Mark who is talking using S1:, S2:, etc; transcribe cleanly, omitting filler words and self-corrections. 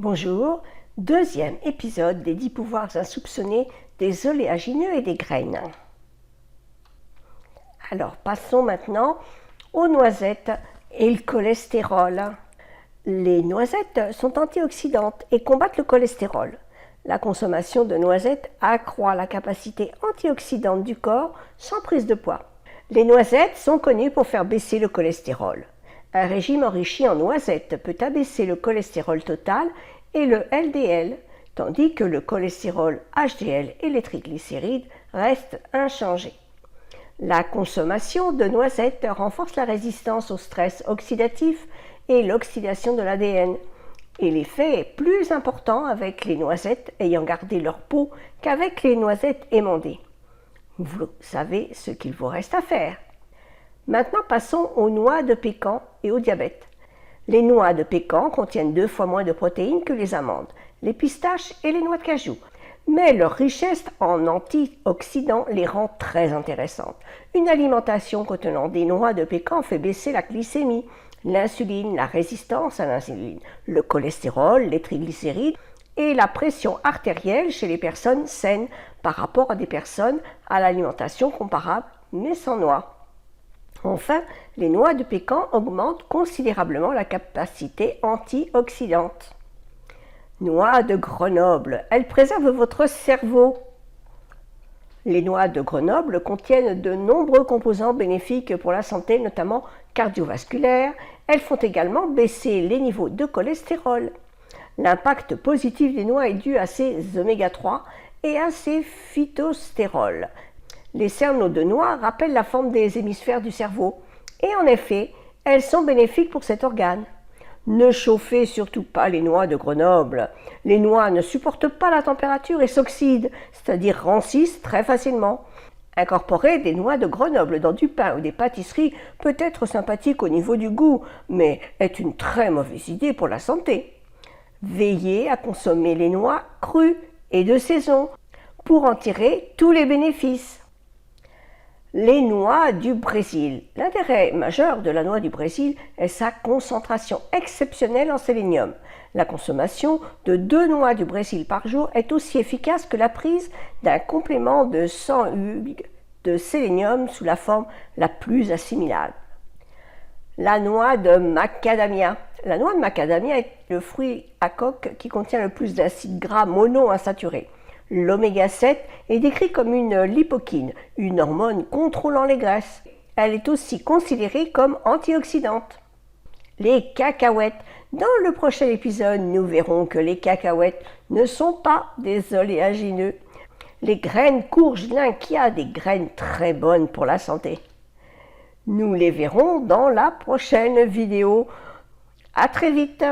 S1: Bonjour, deuxième épisode des 10 pouvoirs insoupçonnés des oléagineux et des graines. Alors passons maintenant aux noisettes et le cholestérol. Les noisettes sont antioxydantes et combattent le cholestérol. La consommation de noisettes accroît la capacité antioxydante du corps sans prise de poids. Les noisettes sont connues pour faire baisser le cholestérol. Un régime enrichi en noisettes peut abaisser le cholestérol total et le LDL, tandis que le cholestérol HDL et les triglycérides restent inchangés. La consommation de noisettes renforce la résistance au stress oxydatif et l'oxydation de l'ADN. Et l'effet est plus important avec les noisettes ayant gardé leur peau qu'avec les noisettes émondées. Vous savez ce qu'il vous reste à faire. Maintenant passons aux noix de pécan et au diabète. Les noix de pécan contiennent 2 fois moins de protéines que les amandes, les pistaches et les noix de cajou. Mais leur richesse en antioxydants les rend très intéressantes. Une alimentation contenant des noix de pécan fait baisser la glycémie, l'insuline, la résistance à l'insuline, le cholestérol, les triglycérides et la pression artérielle chez les personnes saines par rapport à des personnes à l'alimentation comparable mais sans noix. Enfin, les noix de pécan augmentent considérablement la capacité antioxydante. Noix de Grenoble, elles préservent votre cerveau. Les noix de Grenoble contiennent de nombreux composants bénéfiques pour la santé, notamment cardiovasculaire. Elles font également baisser les niveaux de cholestérol. L'impact positif des noix est dû à ses oméga 3 et à ses phytostérols. Les cerneaux de noix rappellent la forme des hémisphères du cerveau et en effet, elles sont bénéfiques pour cet organe. Ne chauffez surtout pas les noix de Grenoble. Les noix ne supportent pas la température et s'oxydent, c'est-à-dire rancissent très facilement. Incorporer des noix de Grenoble dans du pain ou des pâtisseries peut être sympathique au niveau du goût, mais est une très mauvaise idée pour la santé. Veillez à consommer les noix crues et de saison pour en tirer tous les bénéfices. Les noix du Brésil. L'intérêt majeur de la noix du Brésil est sa concentration exceptionnelle en sélénium. La consommation de 2 noix du Brésil par jour est aussi efficace que la prise d'un complément de 100 U de sélénium sous la forme la plus assimilable. La noix de macadamia. La noix de macadamia est le fruit à coque qui contient le plus d'acides gras monoinsaturés. L'oméga 7 est décrit comme une lipokine, une hormone contrôlant les graisses. Elle est aussi considérée comme antioxydante. Les cacahuètes. Dans le prochain épisode, nous verrons que les cacahuètes ne sont pas des oléagineux. Les graines courges lynchia, des graines très bonnes pour la santé. Nous les verrons dans la prochaine vidéo. À très vite.